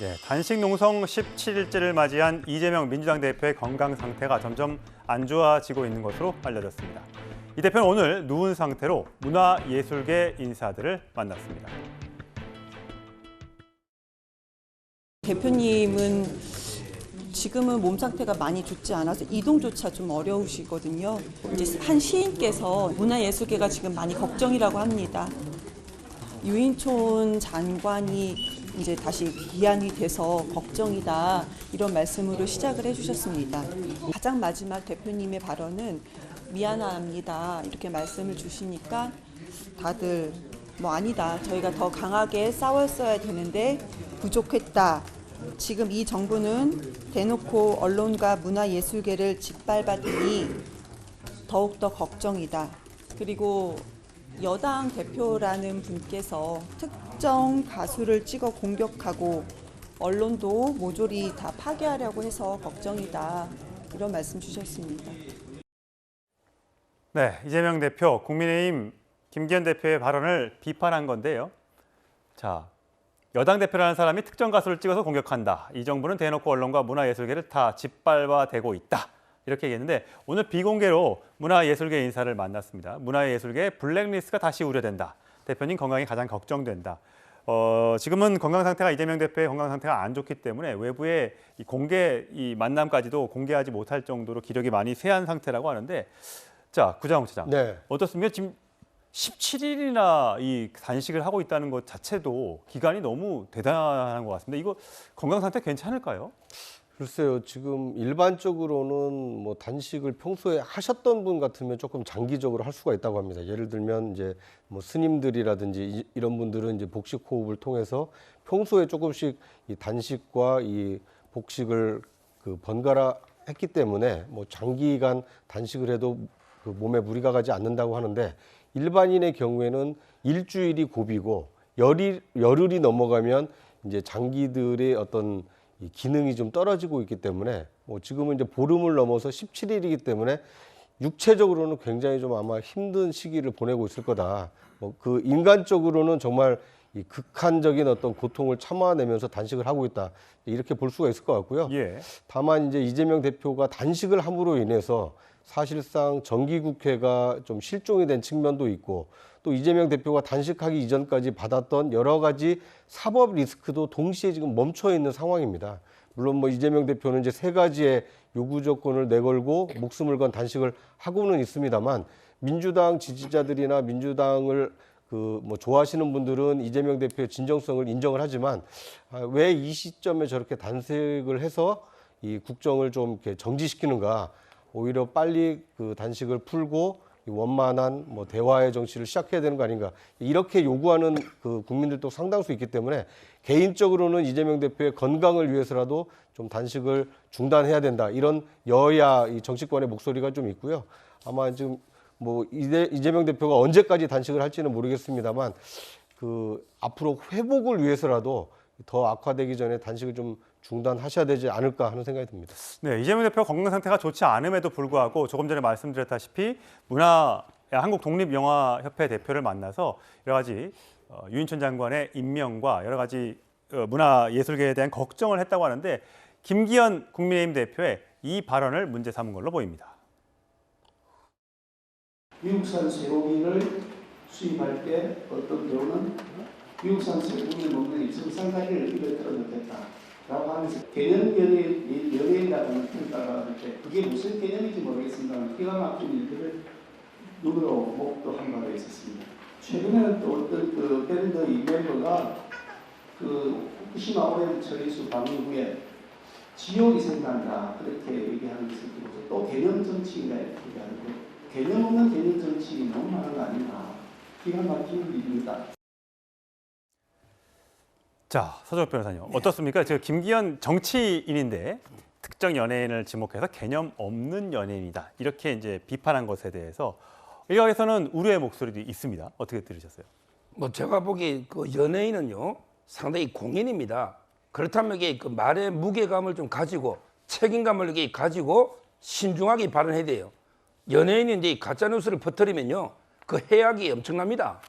네, 단식 농성 17일째를 맞이한 이재명 민주당 대표의 건강 상태가 점점 안 좋아지고 있는 것으로 알려졌습니다. 이 대표는 오늘 누운 상태로 문화예술계 인사들을 만났습니다. 대표님은 지금은 몸 상태가 많이 좋지 않아서 이동조차 좀 어려우시거든요. 이제 한 시인께서 문화예술계가 지금 많이 걱정이라고 합니다. 유인촌 장관이 이제 다시 기한이 돼서 걱정이다 이런 말씀으로 시작을 해주셨습니다. 가장 마지막 대표님의 발언은 미안합니다 이렇게 말씀을 주시니까 다들 뭐 아니다 저희가 더 강하게 싸웠어야 되는데 부족했다. 지금 이 정부는 대놓고 언론과 문화예술계를 짓밟았더니 더욱더 걱정이다. 그리고 여당 대표라는 분께서 특정 가수를 찍어 공격하고 언론도 모조리 다 파괴하려고 해서 걱정이다. 이런 말씀 주셨습니다. 네, 이재명 대표, 국민의힘 김기현 대표의 발언을 비판한 건데요. 자, 여당 대표라는 사람이 특정 가수를 찍어서 공격한다. 이 정부는 대놓고 언론과 문화예술계를 다 짓밟아대고 있다. 이렇게 얘기했는데 오늘 비공개로 문화예술계 인사를 만났습니다. 문화예술계 블랙리스트가 다시 우려된다. 대표님 건강이 가장 걱정된다. 지금은 건강 상태가 이재명 대표의 건강 상태가 안 좋기 때문에 외부의 이 만남까지도 공개하지 못할 정도로 기력이 많이 쇠한 상태라고 하는데 자, 구자홍 차장. 네. 어떻습니까? 지금 17일이나 이 단식을 하고 있다는 것 자체도 기간이 너무 대단한 것 같습니다. 이거 건강 상태 괜찮을까요? 글쎄요, 지금 일반적으로는 뭐 단식을 평소에 하셨던 분 같으면 조금 장기적으로 할 수가 있다고 합니다. 예를 들면 이제 뭐 스님들이라든지 이런 분들은 이제 복식 호흡을 통해서 평소에 조금씩 이 단식과 이 복식을 번갈아 했기 때문에 뭐 장기간 단식을 해도 그 몸에 무리가 가지 않는다고 하는데 일반인의 경우에는 일주일이 고비고 열흘이 넘어가면 이제 장기들의 어떤 이 기능이 좀 떨어지고 있기 때문에 뭐 지금은 이제 보름을 넘어서 17일이기 때문에 육체적으로는 굉장히 좀 아마 힘든 시기를 보내고 있을 거다. 뭐 그 인간적으로는 정말 이 극한적인 어떤 고통을 참아내면서 단식을 하고 있다. 이렇게 볼 수가 있을 것 같고요. 예. 다만 이제 이재명 대표가 단식을 함으로 인해서 사실상 정기국회가 좀 실종이 된 측면도 있고 또 이재명 대표가 단식하기 이전까지 받았던 여러 가지 사법 리스크도 동시에 지금 멈춰 있는 상황입니다. 물론 뭐 이재명 대표는 이제 세 가지의 요구 조건을 내걸고 목숨을 건 단식을 하고는 있습니다만 민주당 지지자들이나 민주당을 뭐 좋아하시는 분들은 이재명 대표의 진정성을 인정을 하지만 왜 이 시점에 저렇게 단식을 해서 이 국정을 좀 이렇게 정지시키는가? 오히려 빨리 그 단식을 풀고 원만한 뭐 대화의 정치를 시작해야 되는 거 아닌가 이렇게 요구하는 그 국민들도 상당수 있기 때문에 개인적으로는 이재명 대표의 건강을 위해서라도 좀 단식을 중단해야 된다 이런 여야 이 정치권의 목소리가 좀 있고요. 아마 지금 뭐 이재명 대표가 언제까지 단식을 할지는 모르겠습니다만 그 앞으로 회복을 위해서라도 더 악화되기 전에 단식을 좀 중단하셔야 되지 않을까 하는 생각이 듭니다. 네, 이재명 대표 건강 상태가 좋지 않음에도 불구하고 조금 전에 말씀드렸다시피 한국독립영화협회 대표를 만나서 여러 가지 유인촌 장관의 임명과 여러 가지 문화예술계에 대한 걱정을 했다고 하는데 김기현 국민의힘 대표의 이 발언을 문제 삼은 걸로 보입니다. 미국산 쇠고기를 수입할 때 어떤 경우는 미국산 쇠고기를 먹는 입성상가리를 입에 틀어넣겠다라고 하면서 개념 연예인이라는 평가가 할 때 그게 무슨 개념인지 모르겠습니다만 기가 막힌 일들을 눈으로 목도한 바가 있었습니다. 최근에는 또 어떤 그 밴드 이 멤버가 그 후쿠시마 오염 처리수 방류 후에 지옥이 생긴다 그렇게 얘기하는 것을 듣고서 또 개념 정치인가 이렇게 얘기하는 거 개념 없는 개념 정치인이 너무 많은 거 아닌가 기가 막힌 일입니다. 자, 서정욱 변호사님 어떻습니까? 저 김기현 정치인인데 특정 연예인을 지목해서 개념 없는 연예인이다 이렇게 이제 비판한 것에 대해서 일각에서는 우려의 목소리도 있습니다. 어떻게 들으셨어요? 뭐 제가 보기에 그 연예인은요 상당히 공인입니다. 그렇다면 이게 그 말의 무게감을 좀 가지고 책임감을 이렇게 가지고 신중하게 발언해야 돼요. 연예인이 이제 가짜 뉴스를 퍼뜨리면요 그 해악이 엄청납니다.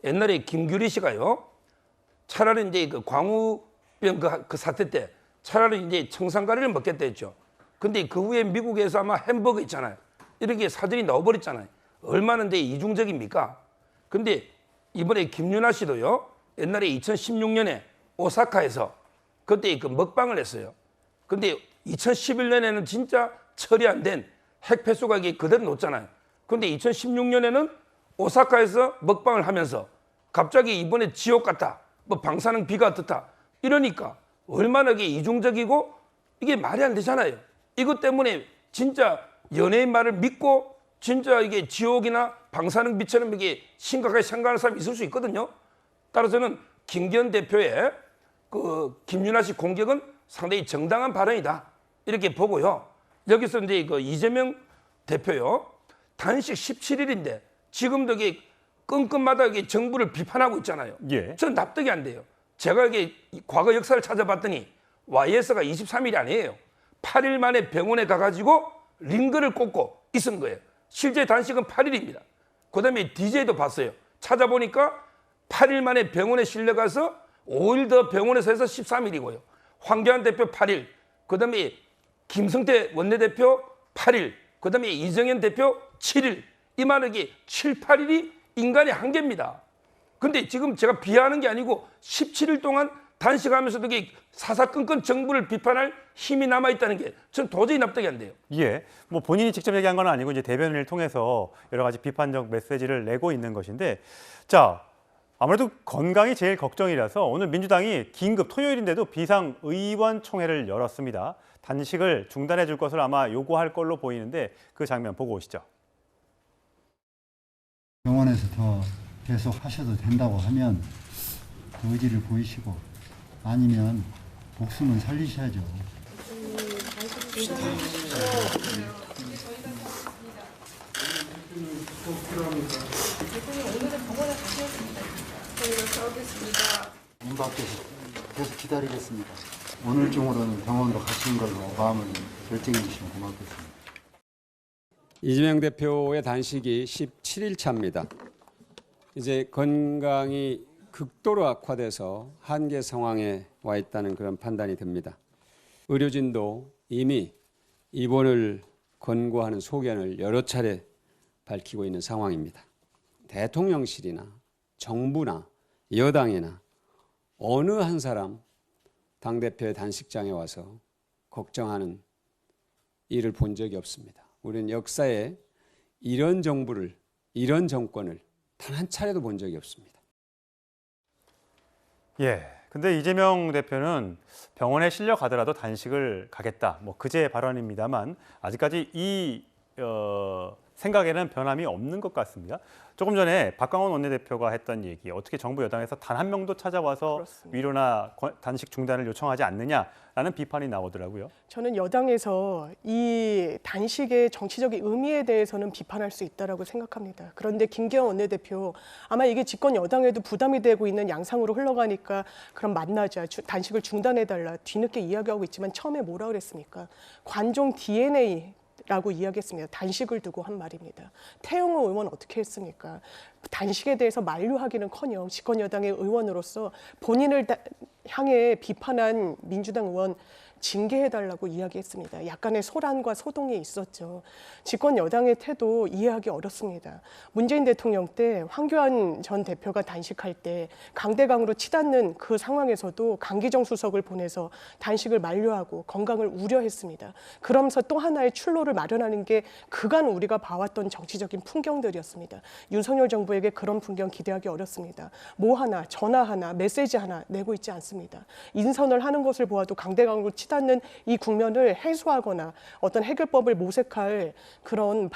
옛날에 김규리 씨가요 차라리 이제 그 광우 그 사태 때 차라리 이제 청산가리를 먹겠다 했죠. 근데 그 후에 미국에서 아마 햄버거 있잖아요. 이렇게 사진이 나와버렸잖아요. 얼마나 근데 이중적입니까? 근데 이번에 김윤아 씨도요. 옛날에 2016년에 오사카에서 그때 그 먹방을 했어요. 근데 2011년에는 진짜 처리 안 된 핵폐수가 이게 그대로 놓잖아요. 근데 2016년에는 오사카에서 먹방을 하면서 갑자기 이번에 지옥 같다. 뭐 방사능 비가 어떻다. 이러니까 얼마나 이게 이중적이고 이게 말이 안 되잖아요. 이것 때문에 진짜 연예인 말을 믿고 진짜 이게 지옥이나 방사능 비처럼 이게 심각하게 생각하는 사람이 있을 수 있거든요. 따라서는 김기현 대표의 그 김윤아 씨 공격은 상당히 정당한 발언이다. 이렇게 보고요. 여기서 이제 그 이재명 대표요. 단식 17일인데 지금도 이게 끈끈마다 이게 정부를 비판하고 있잖아요. 예. 전 납득이 안 돼요. 제가 이게 과거 역사를 찾아봤더니 YS가 23일이 아니에요. 8일 만에 병원에 가가지고 링거를 꽂고 있은 거예요. 실제 단식은 8일입니다. 그다음에 DJ도 봤어요. 찾아보니까 8일 만에 병원에 실려가서 5일 더 병원에서 해서 13일이고요. 황교안 대표 8일, 그다음에 김성태 원내대표 8일, 그다음에 이정현 대표 7일. 이 말하기 7, 8일이 인간의 한계입니다. 근데 지금 제가 비하하는 게 아니고 17일 동안 단식하면서도 이게 사사건건 정부를 비판할 힘이 남아있다는 게 전 도저히 납득이 안 돼요. 예, 뭐 본인이 직접 얘기한 건 아니고 이제 대변인을 통해서 여러 가지 비판적 메시지를 내고 있는 것인데, 자, 아무래도 건강이 제일 걱정이라서 오늘 민주당이 긴급 토요일인데도 비상의원총회를 열었습니다. 단식을 중단해 줄 것을 아마 요구할 걸로 보이는데 그 장면 보고 오시죠. 병원에서 더 계속 하셔도 된다고 하면 그 의지를 보이시고, 아니면 목숨은 살리셔야죠. 문 밖에서 계속 기다리겠습니다. 오늘 중으로는 병원으로 가시는 걸로 마음을 결정해 주시면 고맙겠습니다. 이재명 대표의 단식이 17일 차입니다. 이제 건강이 극도로 악화돼서 한계 상황에 와 있다는 그런 판단이 듭니다. 의료진도 이미 입원을 권고하는 소견을 여러 차례 밝히고 있는 상황입니다. 대통령실이나 정부나 여당이나 어느 한 사람 당대표의 단식장에 와서 걱정하는 일을 본 적이 없습니다. 우리는 역사에 이런 정부를, 이런 정권을 단 한 차례도 본 적이 없습니다. 예, 근데 이재명 대표는 병원에 실려가더라도 단식을 가겠다. 뭐 그제 발언입니다만 아직까지 이 생각에는 변함이 없는 것 같습니다. 조금 전에 박광원 원내대표가 했던 얘기, 어떻게 정부 여당에서 단 한 명도 찾아와서 그렇습니다. 위로나 단식 중단을 요청하지 않느냐라는 비판이 나오더라고요. 저는 여당에서 이 단식의 정치적인 의미에 대해서는 비판할 수 있다고 생각합니다. 그런데 김기현 원내대표, 아마 이게 집권 여당에도 부담이 되고 있는 양상으로 흘러가니까 그럼 만나자, 단식을 중단해달라 뒤늦게 이야기하고 있지만 처음에 뭐라 그랬습니까? 관종 DNA 라고 이야기했습니다. 단식을 두고 한 말입니다. 태영호 의원 어떻게 했습니까? 단식에 대해서 만류하기는커녕 집권 여당의 의원으로서 본인을 향해 비판한 민주당 의원 징계해달라고 이야기했습니다. 약간의 소란과 소동이 있었죠. 집권 여당의 태도 이해하기 어렵습니다. 문재인 대통령 때 황교안 전 대표가 단식할 때 강대강으로 치닫는 그 상황에서도 강기정 수석을 보내서 단식을 만류하고 건강을 우려했습니다. 그러면서 또 하나의 출로를 마련하는 게 그간 우리가 봐왔던 정치적인 풍경들이었습니다. 윤석열 정부에게 그런 풍경 기대하기 어렵습니다. 뭐 하나, 전화 하나, 메시지 하나 내고 있지 않습니다. 인선을 하는 것을 보아도 강대강으로 치닫는 이 국면을 해소하거나 어떤 해결법을 모색할 그런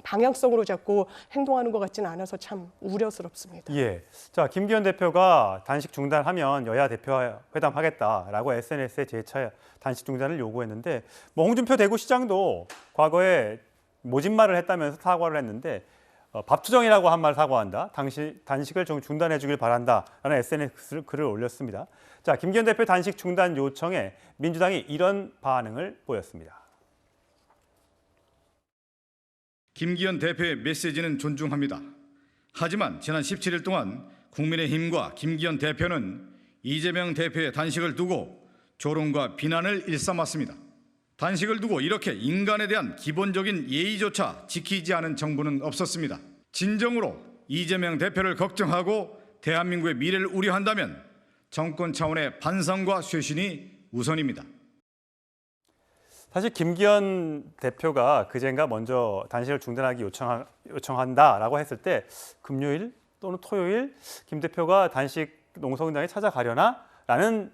방향성으로 자꾸 행동하는 것 같지는 않아서 참 우려스럽습니다. 예, 자 김기현 대표가 단식 중단하면 여야 대표 회담하겠다라고 SNS에 재차 단식 중단을 요구했는데, 뭐 홍준표 대구시장도 과거에 모진말을 했다면서 사과를 했는데 밥투정이라고 한 말 사과한다. 단식을 좀 중단해 주길 바란다라는 SNS 글을 올렸습니다. 자, 김기현 대표 단식 중단 요청에 민주당이 이런 반응을 보였습니다. 김기현 대표의 메시지는 존중합니다. 하지만 지난 17일 동안 국민의힘과 김기현 대표는 이재명 대표의 단식을 두고 조롱과 비난을 일삼았습니다. 단식을 두고 이렇게 인간에 대한 기본적인 예의조차 지키지 않은 정부는 없었습니다. 진정으로 이재명 대표를 걱정하고 대한민국의 미래를 우려한다면 정권 차원의 반성과 쇄신이 우선입니다. 사실 김기현 대표가 그젠가 먼저 단식을 중단하기 요청한다라고 했을 때 금요일 또는 토요일 김 대표가 단식 농성장에 찾아가려나라는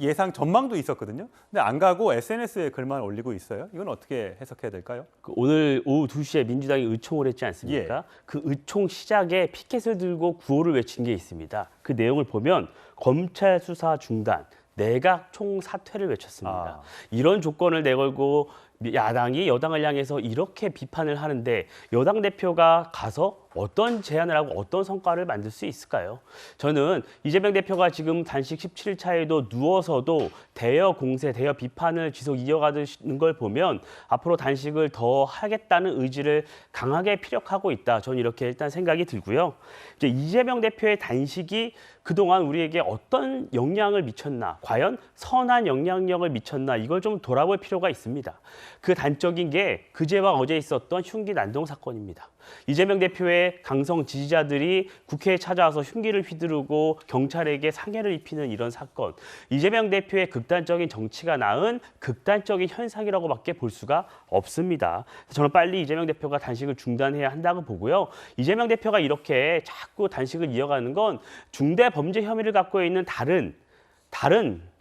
예상 전망도 있었거든요. 근데 안 가고 SNS에 글만 올리고 있어요. 이건 어떻게 해석해야 될까요? 오늘 오후 2시에 민주당이 의총을 했지 않습니까? 예. 그 의총 시작에 피켓을 들고 구호를 외친 게 있습니다. 그 내용을 보면 검찰 수사 중단, 내각 총사퇴를 외쳤습니다. 이런 조건을 내걸고 야당이 여당을 향해서 이렇게 비판을 하는데 여당 대표가 가서 어떤 제안을 하고 어떤 성과를 만들 수 있을까요? 저는 이재명 대표가 지금 단식 17일 차에도 누워서도 대여 공세, 대여 비판을 지속 이어가는 걸 보면 앞으로 단식을 더 하겠다는 의지를 강하게 피력하고 있다. 저는 이렇게 일단 생각이 들고요. 이제 이재명 대표의 단식이 그동안 우리에게 어떤 영향을 미쳤나, 과연 선한 영향력을 미쳤나 이걸 좀 돌아볼 필요가 있습니다. 그 단적인 게 그제와 어제 있었던 흉기 난동 사건입니다. 이재명 대표의 강성 지지자들이 국회에 찾아와서 흉기를 휘두르고 경찰에게 상해를 입히는 이런 사건. 이재명 대표의 극단적인 정치가 낳은 극단적인 현상이라고밖에 볼 수가 없습니다. 저는 빨리 이재명 대표가 단식을 중단해야 한다고 보고요. 이재명 대표가 이렇게 자꾸 단식을 이어가는 건 중대 범죄 혐의를 갖고 있는 다른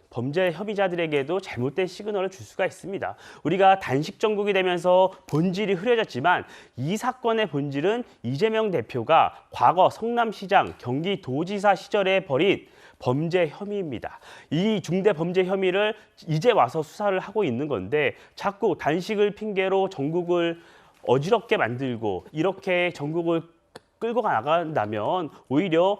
범죄 혐의자들에게도 잘못된 시그널을 줄 수가 있습니다. 우리가 단식 정국이 되면서 본질이 흐려졌지만 이 사건의 본질은 이재명 대표가 과거 성남시장, 경기도지사 시절에 벌인 범죄 혐의입니다. 이 중대 범죄 혐의를 이제 와서 수사를 하고 있는 건데 자꾸 단식을 핑계로 전국을 어지럽게 만들고 이렇게 전국을 끌고 나간다면 오히려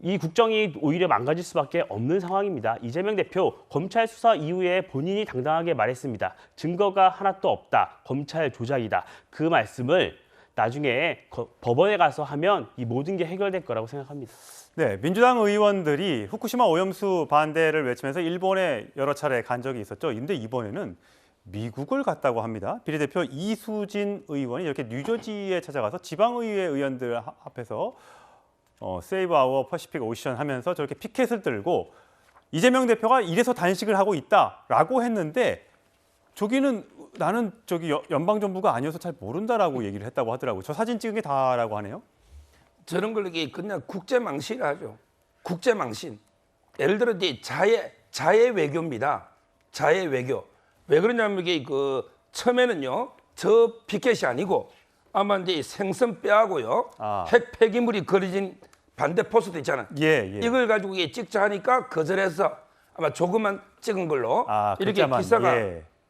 이 국정이 오히려 망가질 수밖에 없는 상황입니다. 이재명 대표 검찰 수사 이후에 본인이 당당하게 말했습니다. 증거가 하나도 없다. 검찰 조작이다. 그 말씀을 나중에 법원에 가서 하면 이 모든 게 해결될 거라고 생각합니다. 네, 민주당 의원들이 후쿠시마 오염수 반대를 외치면서 일본에 여러 차례 간 적이 있었죠. 근데 이번에는 미국을 갔다고 합니다. 비례대표 이수진 의원이 이렇게 뉴저지에 찾아가서 지방의회 의원들 앞에서 세이브 아워 퍼시픽 오션 하면서 저렇게 피켓을 들고 이재명 대표가 이래서 단식을 하고 있다라고 했는데 저기는 나는 저기 연방정부가 아니어서 잘 모른다라고 얘기를 했다고 하더라고요. 저 사진 찍은 게 다라고 하네요. 저런 걸 그냥 국제망신을 하죠. 국제망신. 예를 들어 이제 자해 외교입니다. 자해 외교. 왜 그러냐면 이게 처음에는요. 저 피켓이 아니고 아마 이제 생선 뼈하고요. 핵 폐기물이 그려진 반대 포스터 있잖아요. 예. 이걸 가지고 찍자 하니까 거절해서 아마 조금만 찍은 걸로 이렇게 기사가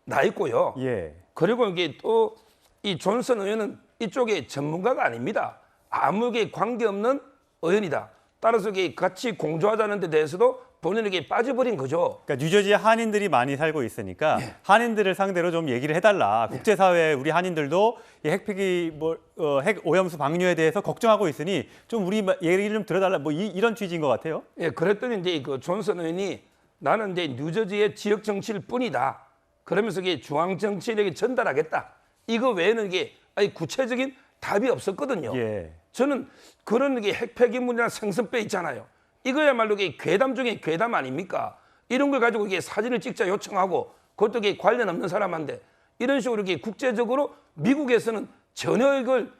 나 있고요. 예. 그리고 이게 또 이 존슨 의원은 이쪽에 전문가가 아닙니다. 아무게 관계없는 의원이다. 따라서 이게 같이 공조하자는 데 대해서도 본인에게 빠져버린 거죠. 그러니까 뉴저지에 한인들이 많이 살고 있으니까 한인들을 상대로 좀 얘기를 해달라. 국제사회 우리 한인들도 이 핵 오염수 방류에 대해서 걱정하고 있으니 좀 우리 얘기를 좀 들어달라. 뭐 이런 취지인 것 같아요. 예, 그랬더니 이제 그 존슨 의원이 나는 이제 뉴저지의 지역 정치일 뿐이다. 그러면서 이게 중앙 정치인에게 전달하겠다. 이거 외에는 이게 구체적인 답이 없었거든요. 예. 저는 그런 게 핵폐기물이나 생선뼈 있잖아요. 이거야말로 이게 괴담 중에 괴담 아닙니까? 이런 걸 가지고 이게 사진을 찍자 요청하고 그것도 이게 관련 없는 사람한테 이런 식으로 이게 국제적으로 미국에서는 전혀 이걸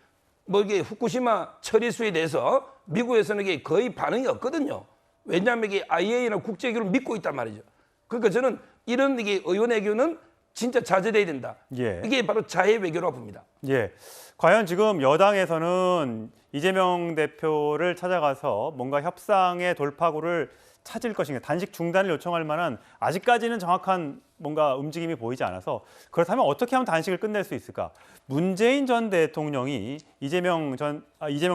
이게 후쿠시마 처리수에 대해서 미국에서는 이게 거의 반응이 없거든요. 왜냐하면 이게 IAEA나 국제기구를 믿고 있단 말이죠. 그러니까 저는 이런 이게 의원 외교는 진짜 자제돼야 된다. 예. 이게 바로 자해 외교라고 봅니다. 예. 과연 지금 여당에서는 이재명 대표를 찾아가서 뭔가 협상의 돌파구를 찾을 것인가, 단식 중단을 요청할 만한 아직까지는 정확한 뭔가 움직임이 보이지 않아서 그렇다면 어떻게 하면 단식을 끝낼 수 있을까? 문재인 전 대통령이 이재명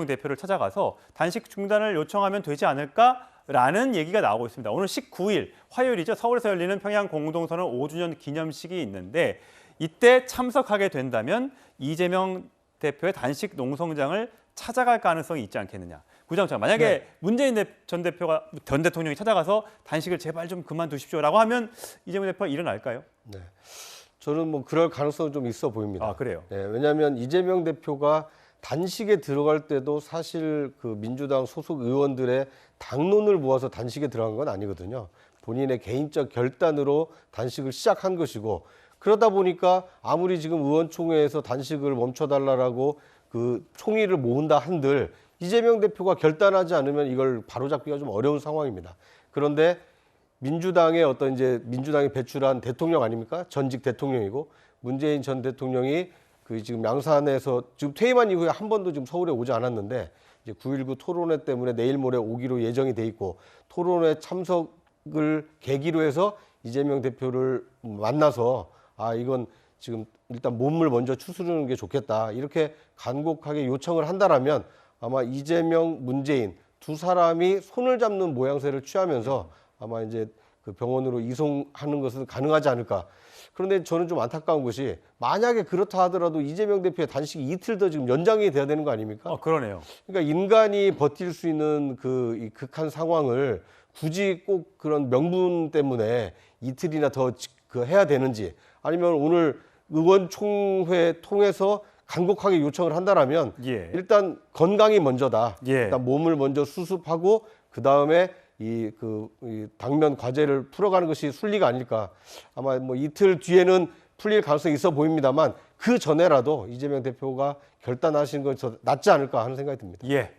대표를 찾아가서 단식 중단을 요청하면 되지 않을까라는 얘기가 나오고 있습니다. 오늘 19일 화요일이죠. 서울에서 열리는 평양 공동선언 5주년 기념식이 있는데 이때 참석하게 된다면 이재명 대표의 단식 농성장을 찾아갈 가능성이 있지 않겠느냐. 구장처럼 만약에 문재인 전 대통령이 찾아가서 단식을 제발 좀 그만두십시오라고 하면 이재명 대표가 일어날까요? 네. 저는 뭐 그럴 가능성은 좀 있어 보입니다. 아, 그래요? 네, 왜냐하면 이재명 대표가 단식에 들어갈 때도 사실 그 민주당 소속 의원들의 당론을 모아서 단식에 들어간 건 아니거든요. 본인의 개인적 결단으로 단식을 시작한 것이고, 그러다 보니까 아무리 지금 의원총회에서 단식을 멈춰달라고 그 총의를 모은다 한들 이재명 대표가 결단하지 않으면 이걸 바로잡기가 좀 어려운 상황입니다. 그런데 민주당의 어떤 이제 민주당이 배출한 대통령 아닙니까? 전직 대통령이고 문재인 전 대통령이 그 지금 양산에서 지금 퇴임한 이후에 한 번도 지금 서울에 오지 않았는데 이제 9.19 토론회 때문에 내일 모레 오기로 예정이 돼 있고, 토론회 참석을 계기로 해서 이재명 대표를 만나서 이건 지금 일단 몸을 먼저 추스르는 게 좋겠다, 이렇게 간곡하게 요청을 한다라면 아마 이재명, 문재인 두 사람이 손을 잡는 모양새를 취하면서 아마 이제 그 병원으로 이송하는 것은 가능하지 않을까. 그런데 저는 좀 안타까운 것이, 만약에 그렇다 하더라도 이재명 대표의 단식이 이틀 더 지금 연장이 돼야 되는 거 아닙니까? 그러네요. 그러니까 인간이 버틸 수 있는 이 극한 상황을 굳이 꼭 그런 명분 때문에 이틀이나 더 해야 되는지, 아니면 오늘 의원총회 통해서 간곡하게 요청을 한다라면 일단 건강이 먼저다. 일단 몸을 먼저 수습하고 그 다음에 이 당면 과제를 풀어가는 것이 순리가 아닐까. 아마 뭐 이틀 뒤에는 풀릴 가능성이 있어 보입니다만 그 전에라도 이재명 대표가 결단하신 것이 더 낫지 않을까 하는 생각이 듭니다. 예.